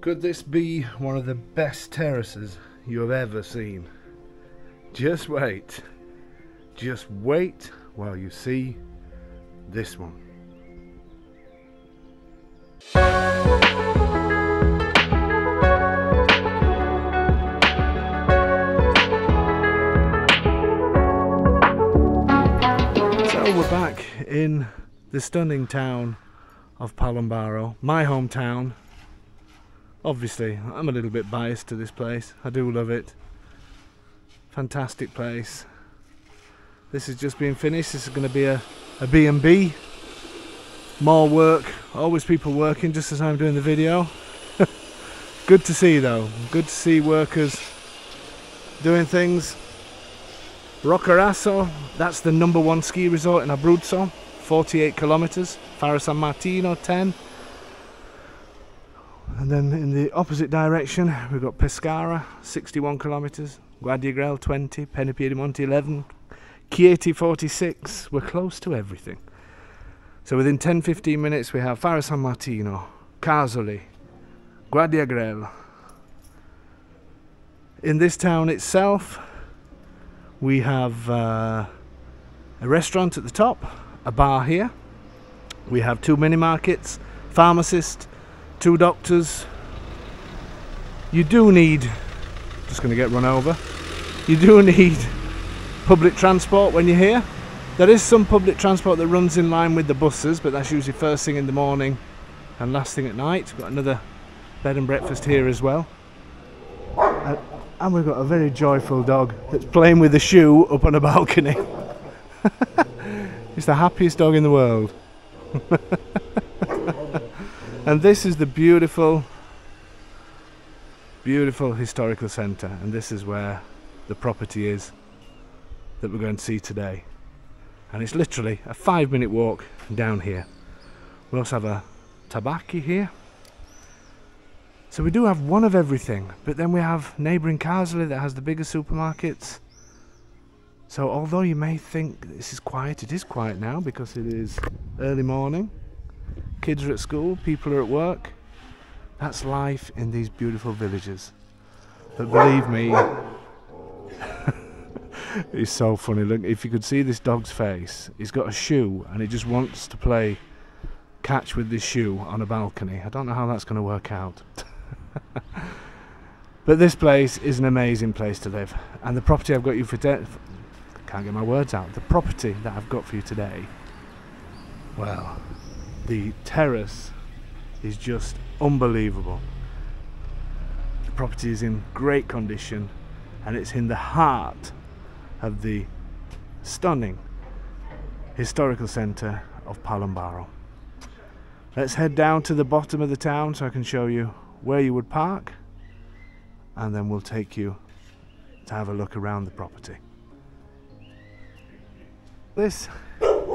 Could this be one of the best terraces you have ever seen? Just wait. Just wait while you see this one. So we're back in the stunning town of Palombaro, my hometown. Obviously, I'm a little bit biased to this place. I do love it. Fantastic place. This is just being finished. This is going to be a B&B. More work. Always people working just as I'm doing the video. Good to see though. Good to see workers doing things. Roccarasso, that's the #1 ski resort in Abruzzo. 48 kilometers. Faro San Martino, 10. And then in the opposite direction, we've got Pescara, 61 kilometers. Guardiagrel, 20. Penipiedimonte, 11. Chieti, 46. We're close to everything. So within 10-15 minutes we have Faro San Martino, Casoli, Guardiagrel. In this town itself, we have a restaurant at the top, a bar here. We have 2 mini markets, pharmacist, 2 doctors. You do need, just going to get run over, you do need public transport when you're here. There is some public transport that runs in line with the buses, but that's usually first thing in the morning and last thing at night. We've got another bed and breakfast here as well. And we've got a very joyful dog that's playing with a shoe up on a balcony. It's the happiest dog in the world. And this is the beautiful, beautiful historical centre, and this is where the property is that we're going to see today. And it's literally a 5-minute walk down here. We also have a Trabocchi here. So we do have one of everything, but then we have neighbouring Casoli that has the bigger supermarkets. So although you may think this is quiet, it is quiet now because it is early morning. Kids are at school, people are at work. That's life in these beautiful villages. But believe me, it's so funny. Look, if you could see this dog's face, he's got a shoe and he just wants to play catch with this shoe on a balcony. I don't know how that's going to work out. But this place is an amazing place to live, and the property I've got you for can't get my words out. The property that I've got for you today, well, the terrace is just unbelievable. The property is in great condition and it's in the heart of the stunning historical centre of Palombaro. Let's head down to the bottom of the town so I can show you where you would park, and then we'll take you to have a look around the property. This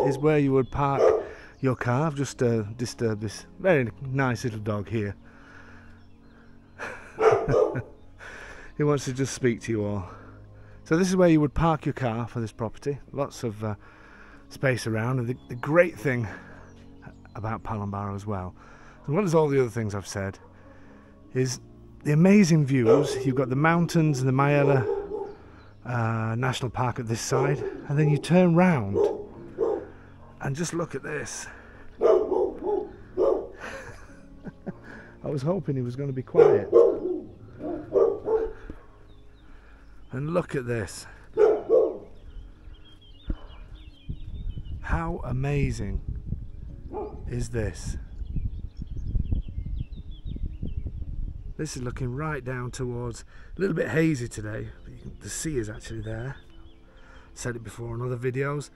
is where you would park your car. I've just disturbed this very nice little dog here. He wants to just speak to you all. So this is where you would park your car for this property. Lots of space around, and the great thing about Palombaro as well, as well as all the other things I've said, is the amazing views. You've got the mountains and the Maiella National Park at this side, and then you turn round and just look at this. I was hoping he was going to be quiet. And look at this. How amazing is this? This is looking right down towards, a little bit hazy today, but the sea is actually there. Said it before in other videos.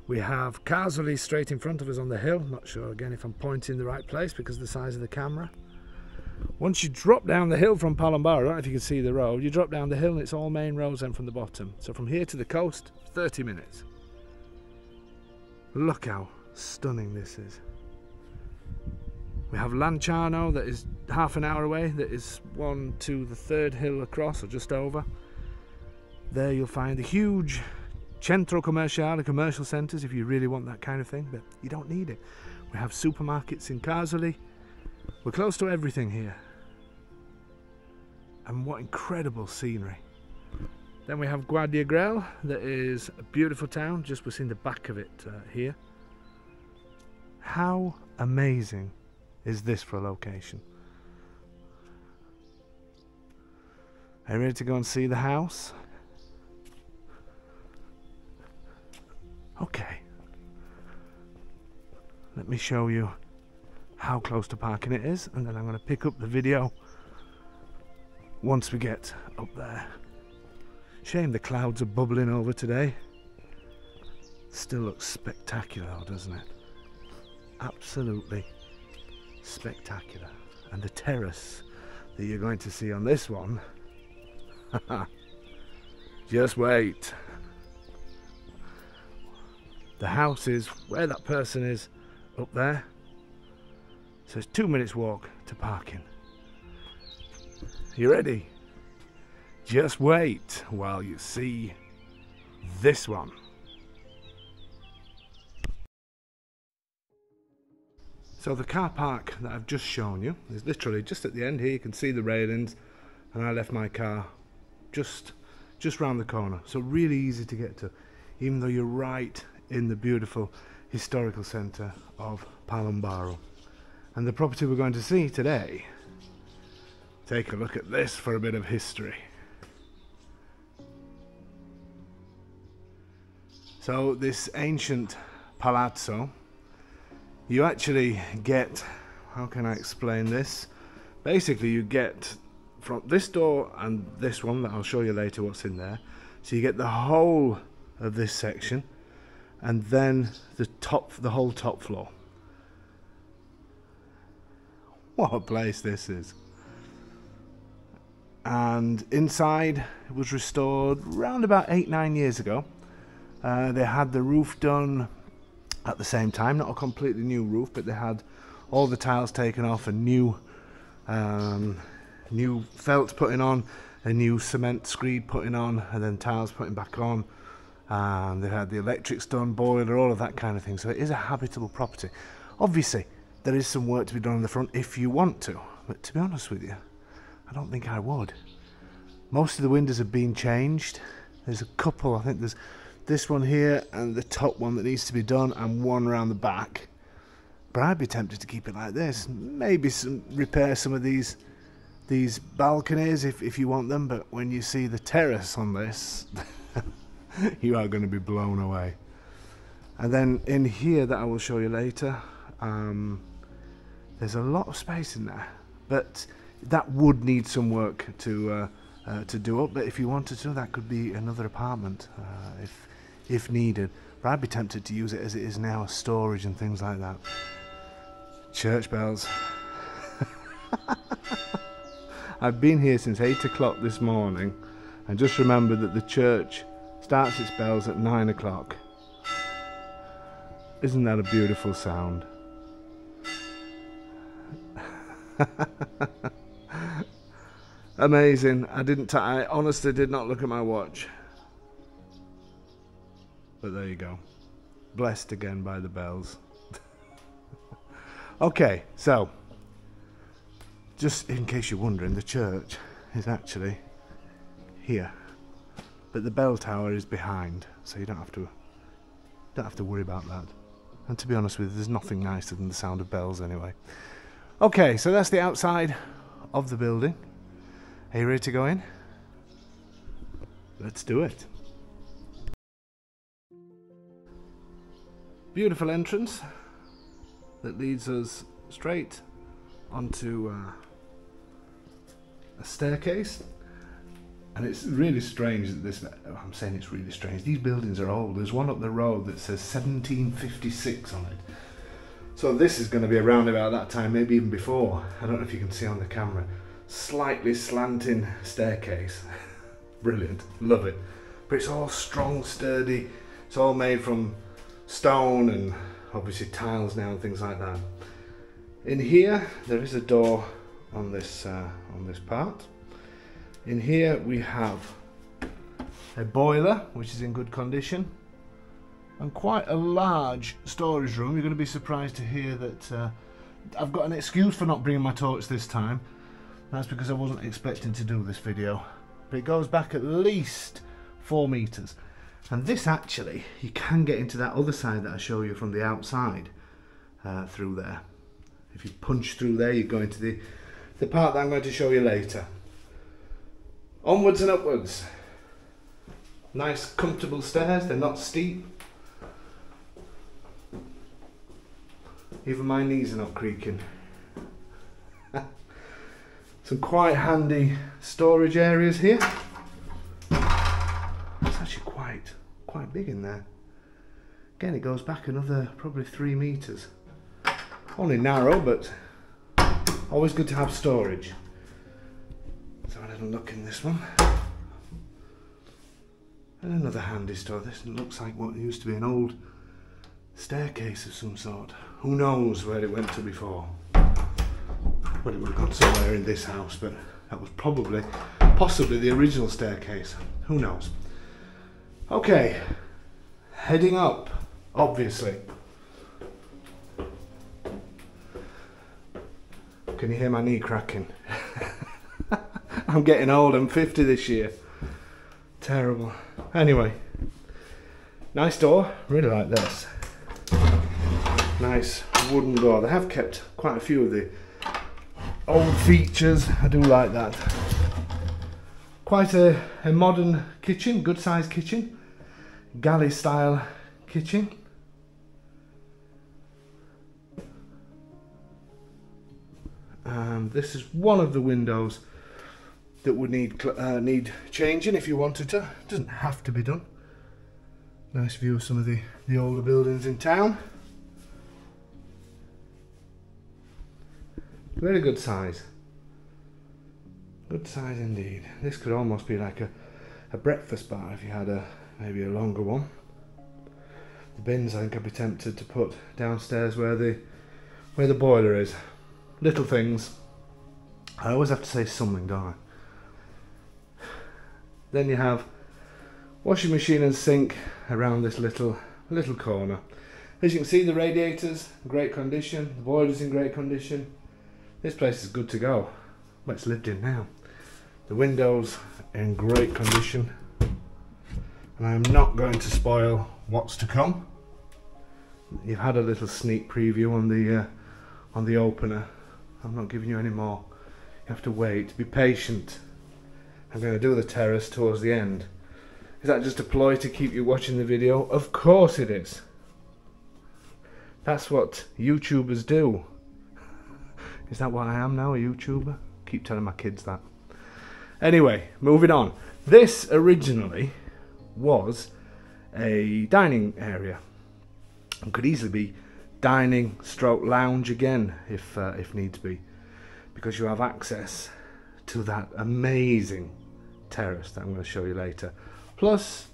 We have Casoli straight in front of us on the hill. Not sure again if I'm pointing in the right place because of the size of the camera. Once you drop down the hill from Palombaro, I don't know if you can see the road, you drop down the hill and it's all main roads then from the bottom. So from here to the coast, 30 minutes. Look how stunning this is. We have Lanciano that is half an hour away, that is 1 to the 3rd hill across, or just over. There you'll find the huge centro commerciale, commercial centres, if you really want that kind of thing, but you don't need it. We have supermarkets in Casoli. We're close to everything here. And what incredible scenery. Then we have Guardia Grel, that is a beautiful town, just we're seeing the back of it here. How amazing is this for a location? Are you ready to go and see the house? Okay. Let me show you how close to parking it is, and then I'm going to pick up the video once we get up there. Shame the clouds are bubbling over today. Still looks spectacular though, doesn't it? Absolutely spectacular. And the terrace that you're going to see on this one, just wait. The house is where that person is, up there. So it's 2 minutes walk to parking. You ready? Just wait while you see this one. So the car park that I've just shown you is literally just at the end here. You can see the railings, and I left my car just round the corner. So really easy to get to, even though you're right in the beautiful historical centre of Palombaro. And the property we're going to see today, take a look at this for a bit of history. So this ancient palazzo, you actually get, how can I explain this? Basically you get from this door and this one that I'll show you later what's in there. So you get the whole of this section, and then the whole top floor. What a place this is. And inside it was restored around about 8-9 years ago. They had the roof done at the same time, not a completely new roof, but they had all the tiles taken off and new felt putting on, a new cement screed putting on, and then tiles putting back on. They had the electrics done, boiler, all of that kind of thing. So it is a habitable property. Obviously there is some work to be done on the front if you want to, but to be honest with you, I don't think I would. Most of the windows have been changed. There's a couple, I think there's this one here and the top one that needs to be done, and one around the back. But I'd be tempted to keep it like this. Maybe repair some of these balconies if you want them, but when you see the terrace on this, you are going to be blown away. And then in here that I will show you later, there's a lot of space in there, but that would need some work to do up. But if you wanted to, that could be another apartment if needed. But I'd be tempted to use it as it is now, as storage and things like that. Church bells. I've been here since 8 o'clock this morning, and just remember that the church starts its bells at 9 o'clock. Isn't that a beautiful sound? Amazing. I honestly did not look at my watch, but there you go. Blessed again by the bells. Okay, so just in case you're wondering, the church is actually here, but the bell tower is behind, so you don't have to worry about that. And to be honest with you, there's nothing nicer than the sound of bells anyway. Okay, so that's the outside of the building. Are you ready to go in? Let's do it. Beautiful entrance that leads us straight onto a staircase. And it's really strange that this, I'm saying it's really strange, these buildings are old. There's one up the road that says 1756 on it. So this is going to be around about that time, maybe even before. I don't know if you can see on the camera. Slightly slanting staircase. Brilliant, love it. But it's all strong, sturdy. It's all made from stone and obviously tiles now and things like that. In here, there is a door on this part. In here we have a boiler, which is in good condition, and quite a large storage room. You're going to be surprised to hear that I've got an excuse for not bringing my torch this time. That's because I wasn't expecting to do this video. But it goes back at least 4 meters. And this actually, you can get into that other side that I show you from the outside through there. If you punch through there, you go into the part that I'm going to show you later. Onwards and upwards. Nice comfortable stairs, they're not steep. Even my knees are not creaking. Some quite handy storage areas here. It's actually quite big in there. Again, it goes back another probably 3 meters. Only narrow, but always good to have storage. Let's have a little look in this one. And another handy store. This looks like what used to be an old staircase of some sort. Who knows where it went to before? Well, it would have gone somewhere in this house, but that was possibly the original staircase. Who knows? Okay, heading up, obviously. Can you hear my knee cracking? I'm getting old, I'm 50 this year. Terrible. Anyway, nice door, really like this. Nice wooden door. They have kept quite a few of the old features, I do like that. Quite a modern kitchen, good sized kitchen. Galley style kitchen. This is one of the windows that would need changing if you wanted to. It doesn't have to be done. Nice view of some of the older buildings in town. Very good size. Good size indeed. This could almost be like a breakfast bar if you had maybe a longer one. The bins I think I'd be tempted to put downstairs where the boiler is. Little things. I always have to say something, don't I? Then you have washing machine and sink around this little corner. As you can see, the radiators in great condition, the boiler's in great condition. This place is good to go. Well, it's lived in now. The windows are in great condition, and I am not going to spoil what's to come. You've had a little sneak preview on the opener. I'm not giving you any more. You have to wait. Be patient. I'm going to do the terrace towards the end. Is that just a ploy to keep you watching the video? Of course it is. That's what YouTubers do. Is that what I am now, a YouTuber? Keep telling my kids that. Anyway, moving on. This originally was a dining area and could easily be dining stroke lounge again if needs be, because you have access to that amazing terrace that I'm going to show you later. Plus,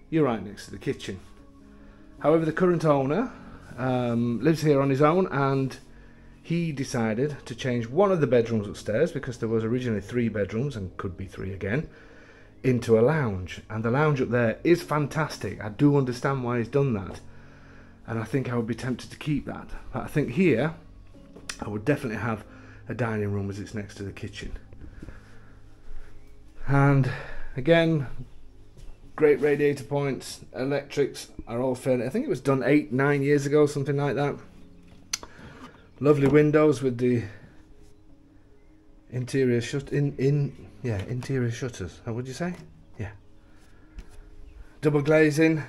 you're right next to the kitchen. However, the current owner lives here on his own, and he decided to change one of the bedrooms upstairs, because there was originally 3 bedrooms and could be 3 again, into a lounge. And the lounge up there is fantastic. I do understand why he's done that, and I think I would be tempted to keep that. But I think here I would definitely have a dining room as it's next to the kitchen. And again, great radiator points. Electrics are all fairly, I think it was done 8-9 years ago, something like that. Lovely windows with the interior interior shutters. How would you say? Yeah. Double glazing.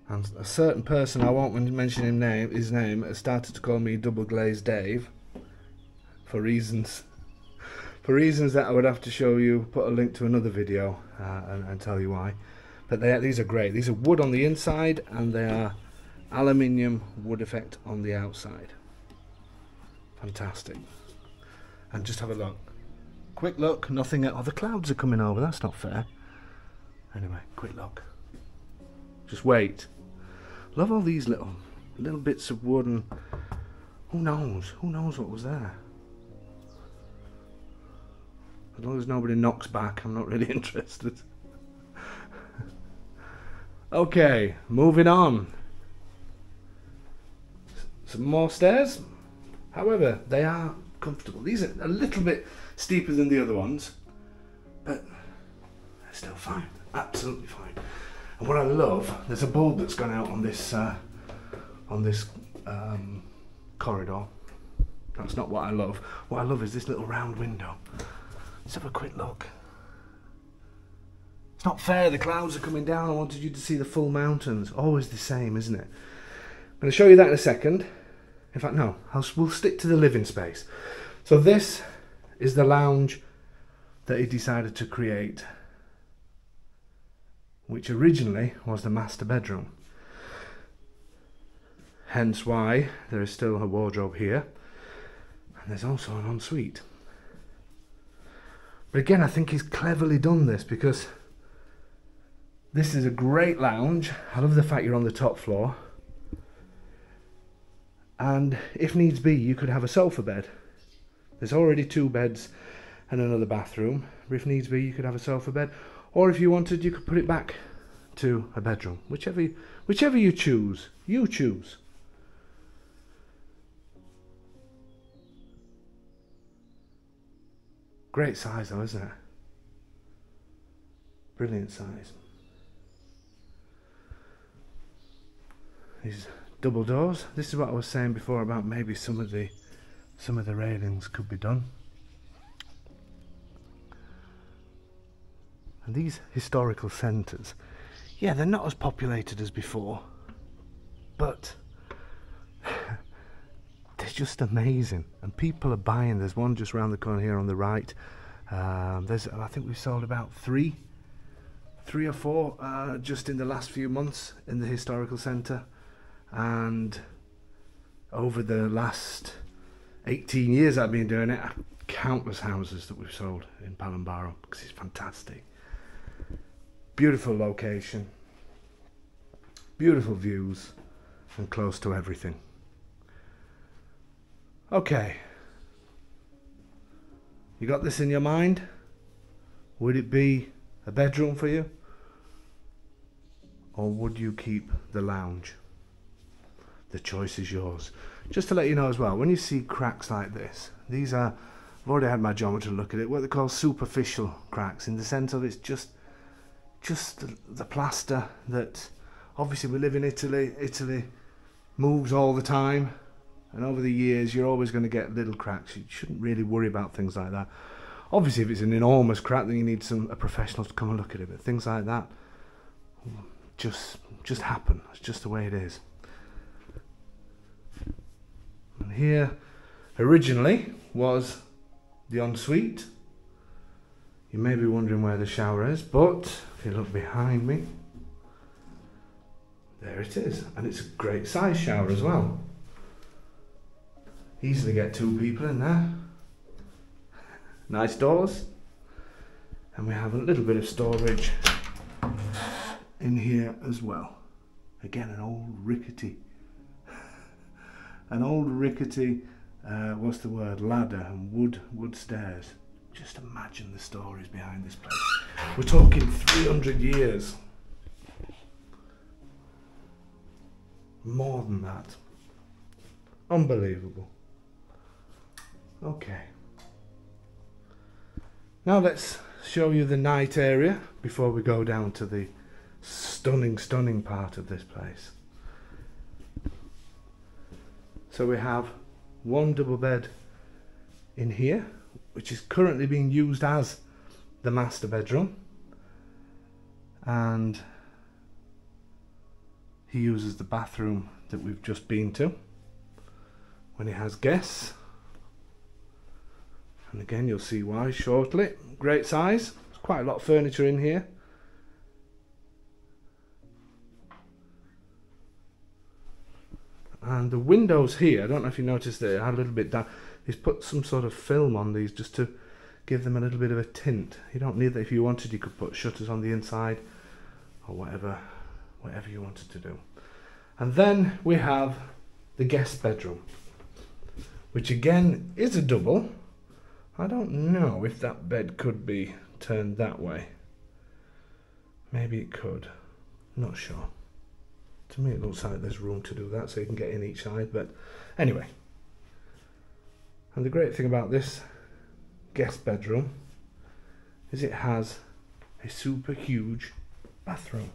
And a certain person, I won't mention his name, has started to call me Double Glazed Dave for reasons that I would have to show you, put a link to another video and tell you why. But these are great. These are wood on the inside, and they are aluminium wood effect on the outside. Fantastic. And just have a look. Quick look, nothing. Oh, the clouds are coming over, that's not fair. Anyway, quick look. Just wait. Love all these little bits of wood, and who knows what was there. As long as nobody knocks back, I'm not really interested. Okay, moving on. Some more stairs. However, they are comfortable. These are a little bit steeper than the other ones, but they're still fine, absolutely fine. And what I love, there's a bulb that's gone out on this corridor. That's not what I love. What I love is this little round window. Let's have a quick look. It's not fair, the clouds are coming down. I wanted you to see the full mountains. Always the same, isn't it? I'm going to show you that in a second. In fact, no, we'll stick to the living space. So this is the lounge that he decided to create, which originally was the master bedroom. Hence why there is still a wardrobe here. And there's also an ensuite. But again, I think he's cleverly done this, because this is a great lounge. I love the fact you're on the top floor. And if needs be, you could have a sofa bed. There's already 2 beds and another bathroom. But if needs be, you could have a sofa bed. Or if you wanted, you could put it back to a bedroom. Whichever you choose. You choose. Great size though, isn't it? Brilliant size. These double doors. This is what I was saying before about maybe some of the railings could be done. And these historical centres, yeah, they're not as populated as before, but they're just amazing, and people are buying. There's one just round the corner here on the right. I think we've sold about three or four just in the last few months in the historical centre, and over the last 18 years I've been doing it, countless houses that we've sold in Palombarro, because it's fantastic. Beautiful location, beautiful views, and close to everything. Okay, you got this in your mind? Would it be a bedroom for you, or would you keep the lounge? The choice is yours. Just to let you know as well, when you see cracks like this, these are, I've already had my geometer look at it, what they call superficial cracks, in the sense of it's just the plaster that, obviously we live in Italy. Italy moves all the time, and over the years you're always going to get little cracks. You shouldn't really worry about things like that. Obviously if it's an enormous crack, then you need a professional to come and look at it, but things like that just happen. It's just the way it is. And here originally was the ensuite. You may be wondering where the shower is, but if you look behind me, there it is, and it's a great size shower as well. Easily get 2 people in there. Nice doors, and we have a little bit of storage in here as well. Again, an old rickety what's the word, ladder and wood stairs. Just imagine the stories behind this place. We're talking 300 years. More than that. Unbelievable. Okay. Now let's show you the night area before we go down to the stunning part of this place. So we have one double bed in here, which is currently being used as the master bedroom, and he uses the bathroom that we've just been to when he has guests, and again you'll see why shortly. Great size. There's quite a lot of furniture in here. And the windows here, I don't know if you noticed, they are a little bit down. He's put some sort of film on these just to give them a little bit of a tint. You don't need that. If you wanted, you could put shutters on the inside or whatever you wanted to do. And then we have the guest bedroom, which again is a double. I don't know if that bed could be turned that way. Maybe it could. Not sure. To me it looks like there's room to do that, so you can get in each side, but anyway. And the great thing about this guest bedroom is it has a super huge bathroom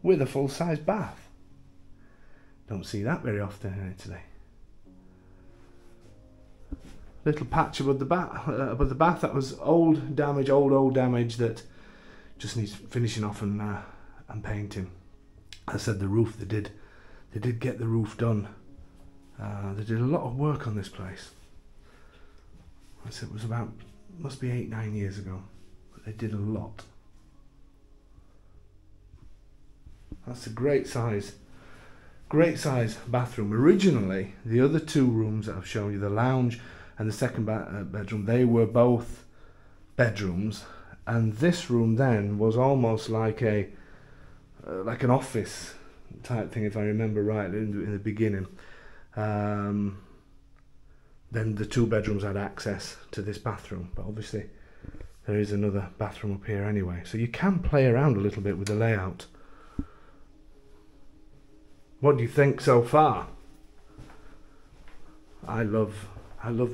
with a full-size bath. Don't see that very often in Italy. Little patch above the bath that was old damage that just needs finishing off and painting. I said the roof, they did get the roof done. They did a lot of work on this place. I said it was about, must be 8-9 years ago, but they did a lot. That's a great size bathroom. Originally, the other two rooms that I've shown you, the lounge and the second bedroom, they were both bedrooms, and this room then was almost like a like an office type thing, if I remember right, in the beginning. Then the two bedrooms had access to this bathroom, but obviously there is another bathroom up here anyway, so you can play around a little bit with the layout. What do you think so far? I love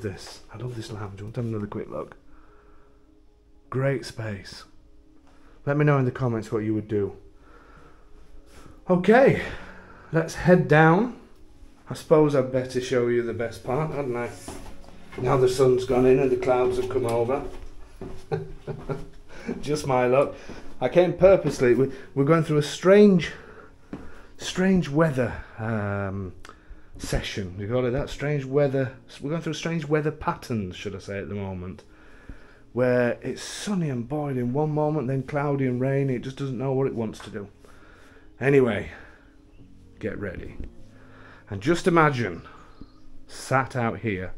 this. I love this lounge. We'll have another quick look. Great space. Let me know in the comments what you would do. Okay, let's head down. I suppose I'd better show you the best part, hadn't I? Now the sun's gone in and the clouds have come over. Just my luck. I came purposely. We're going through a strange weather session. You got it? That strange weather. We're going through strange weather patterns, should I say, at the moment, where it's sunny and boiling one moment, then cloudy and rainy. It just doesn't know what it wants to do. Anyway, get ready. And just imagine, sat out here.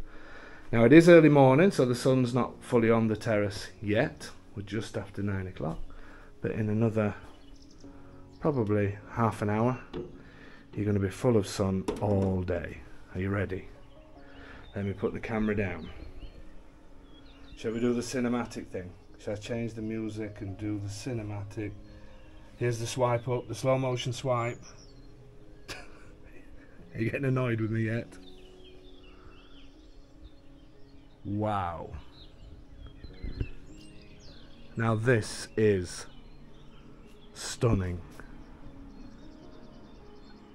Now it is early morning, so the sun's not fully on the terrace yet. We're just after 9 o'clock. But in another, probably half an hour, you're going to be full of sun all day. Are you ready? Let me put the camera down. Shall we do the cinematic thing? Shall I change the music and do the cinematic? Here's the swipe up, the slow motion swipe. Are you getting annoyed with me yet? Wow. Now this is stunning.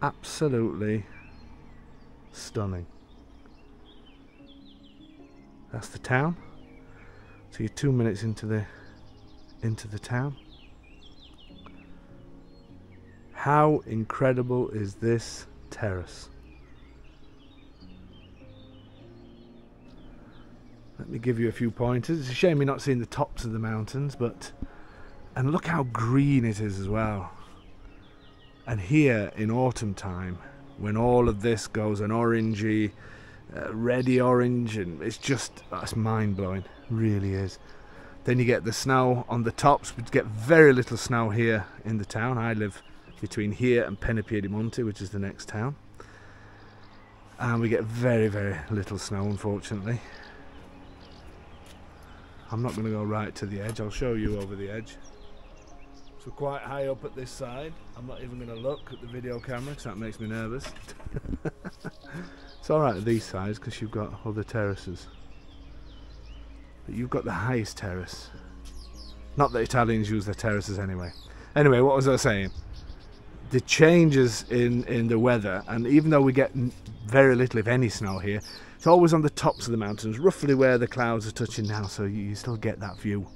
Absolutely stunning. That's the town. So you're 2 minutes into the town. How incredible is this terrace? Let me give you a few pointers. It's a shame you're not seeing the tops of the mountains, and look how green it is as well. And here in autumn time, when all of this goes an orangey, reddy orange, and it's mind-blowing, it really is. Then you get the snow on the tops. We get very little snow here in the town. I live between here and Piedimonte, which is the next town, and we get very, very little snow, unfortunately. I'm not going to go right to the edge. I'll show you over the edge. So quite high up at this side. I'm not even going to look at the video camera because that makes me nervous. It's alright at these sides because you've got other terraces, but you've got the highest terrace. Not that Italians use their terraces anyway. Anyway, what was I saying? The changes in the weather, and even though we get very little if any snow here, it's always on the tops of the mountains, roughly where the clouds are touching now, so you still get that view.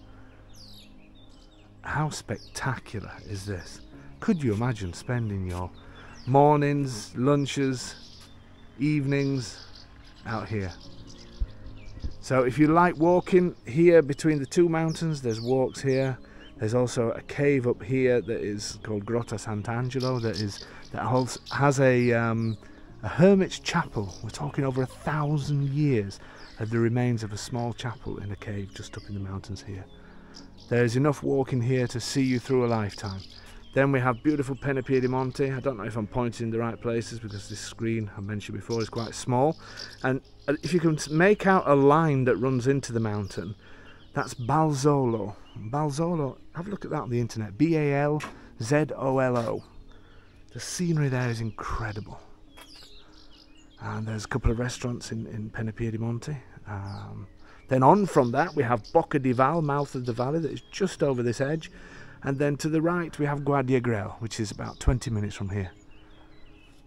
How spectacular is this? Could you imagine spending your mornings, lunches, evenings out here? So if you like walking here between the two mountains, there's walks here. There's also a cave up here that is called Grotta Sant'Angelo that has a hermit's chapel. We're talking over 1,000 years of the remains of a small chapel in a cave just up in the mountains here. There's enough walking here to see you through a lifetime. Then we have beautiful Piedimonte. I don't know if I'm pointing in the right places because this screen I mentioned before is quite small. And if you can make out a line that runs into the mountain, that's Balzolo. Balzolo, have a look at that on the internet. B-A-L-Z-O-L-O. The scenery there is incredible. And there's a couple of restaurants in Piedemonte. Then on from that we have Bocca di Val, mouth of the valley, that is just over this edge. And then to the right we have Guardia Grel, which is about 20 minutes from here.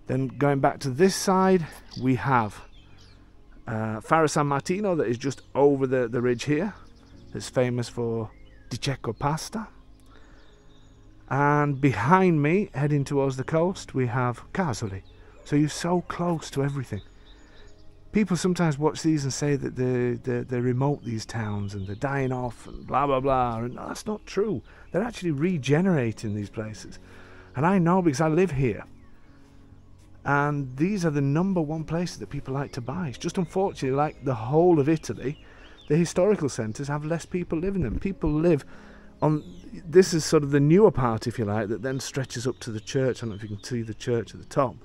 Then going back to this side we have Faro San Martino, that is just over the ridge here. It's famous for di cecco pasta. And behind me, heading towards the coast, we have Casoli. So you're so close to everything. People sometimes watch these and say that they're remote, these towns, and they're dying off and blah blah blah, and no, that's not true. They're actually regenerating these places. And I know because I live here. And these are the #1 places that people like to buy. It's just unfortunately, like the whole of Italy, the historical centres have less people living in them. People live on, this is sort of the newer part, if you like, that then stretches up to the church. I don't know if you can see the church at the top.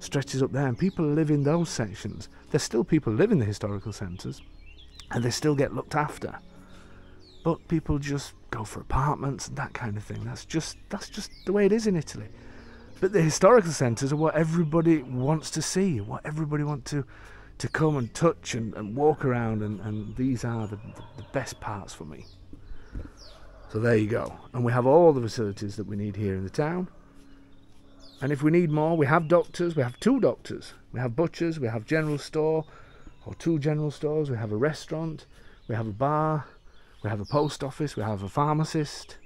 Stretches up there, and people live in those sections. There's still people live in the historical centres, and they still get looked after. But people just go for apartments and that kind of thing. That's just the way it is in Italy. But the historical centres are what everybody wants to see, what everybody wants to come and touch and walk around, and these are the best parts for me. So there you go. And we have all the facilities that we need here in the town. And if we need more, we have doctors. We have 2 doctors. We have butchers. We have general store, or 2 general stores. We have a restaurant. We have a bar. We have a post office. We have a pharmacist.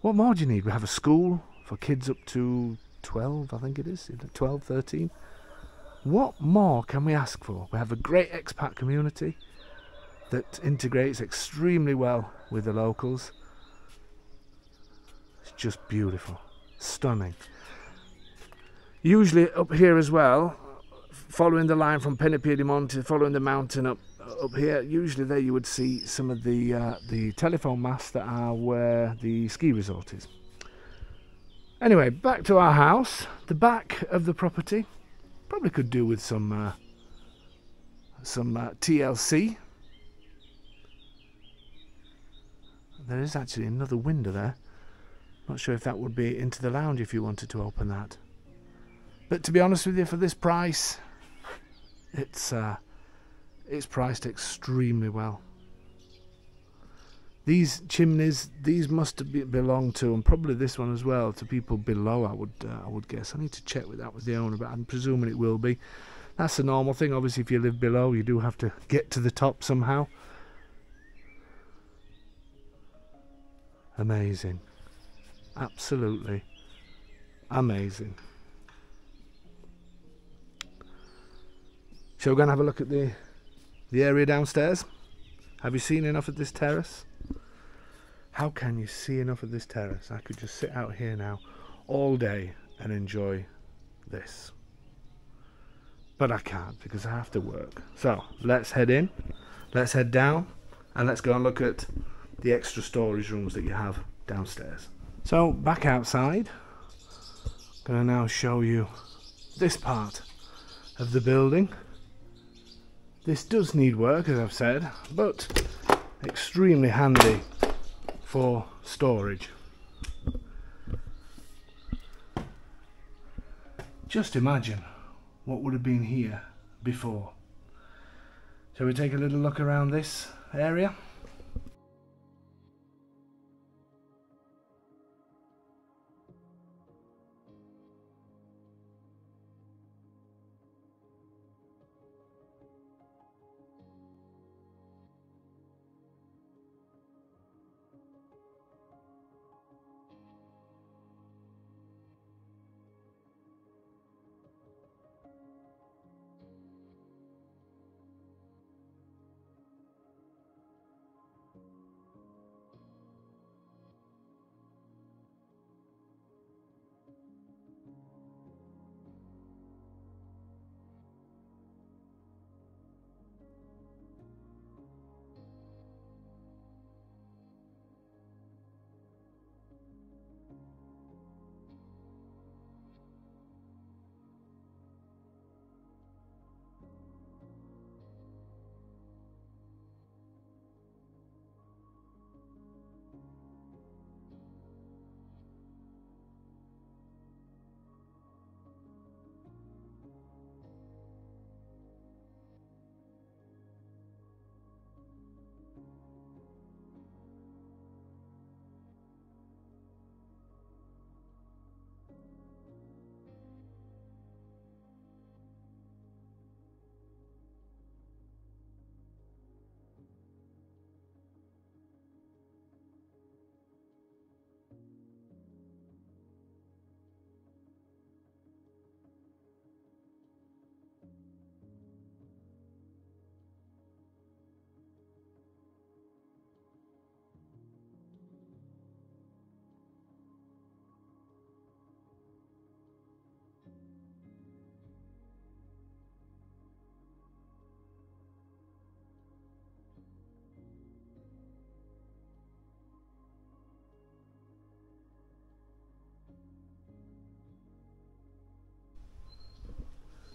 What more do you need? We have a school for kids up to 12, I think it is. 12, 13. What more can we ask for? We have a great expat community that integrates extremely well with the locals. It's just beautiful. Stunning. Usually up here as well, following the line from Piedemonte, following the mountain up here, usually there you would see some of the telephone masts that are where the ski resort is. Anyway, back to our house. The back of the property probably could do with some TLC. There is actually another window there. Not sure if that would be into the lounge if you wanted to open that. But to be honest with you, for this price, it's priced extremely well. These chimneys, these must belong to, and probably this one as well, to people below. I would guess. I need to check with that with the owner, but I'm presuming it will be. That's a normal thing. Obviously, if you live below, you do have to get to the top somehow. Amazing, absolutely amazing. Shall we go and have a look at the area downstairs? Have you seen enough of this terrace? How can you see enough of this terrace? I could just sit out here now all day and enjoy this. But I can't because I have to work. So let's head in, let's head down, and let's go and look at the extra storage rooms that you have downstairs. So back outside, I'm going to now show you this part of the building. This does need work, as I've said, but extremely handy for storage. Just imagine what would have been here before. Shall we take a little look around this area?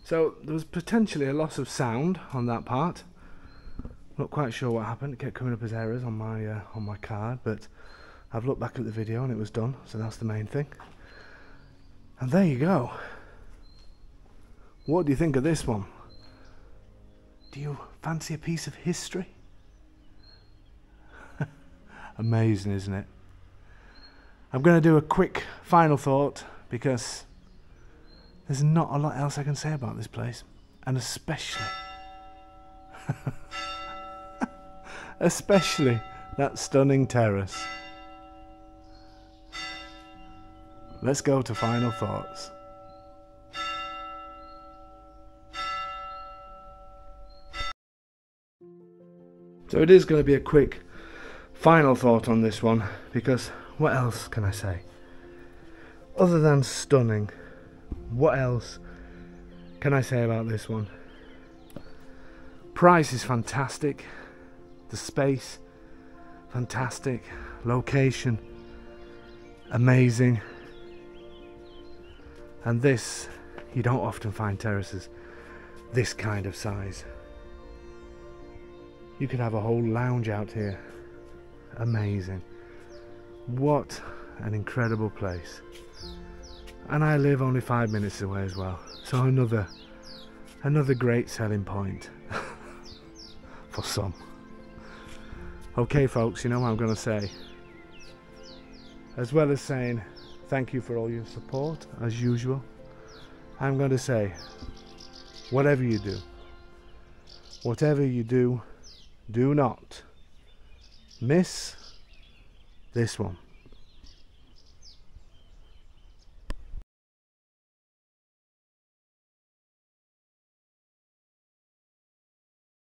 So there was potentially a loss of sound on that part. Not quite sure what happened. It kept coming up as errors on my card, but I've looked back at the video and it was done, so that's the main thing. And there you go. What do you think of this one? Do you fancy a piece of history? Amazing, isn't it? I'm going to do a quick final thought because there's not a lot else I can say about this place, and especially that stunning terrace. Let's go to final thoughts. So it is going to be a quick final thought on this one, because what else can I say? Other than stunning, what else can I say about this one? Price is fantastic, the space fantastic, location amazing, and this, you don't often find terraces this kind of size. You could have a whole lounge out here. Amazing. What an incredible place. And I live only 5 minutes away as well, so another great selling point for some. Okay folks, you know what I'm going to say. As well as saying thank you for all your support as usual, I'm going to say whatever you do, do not miss this one.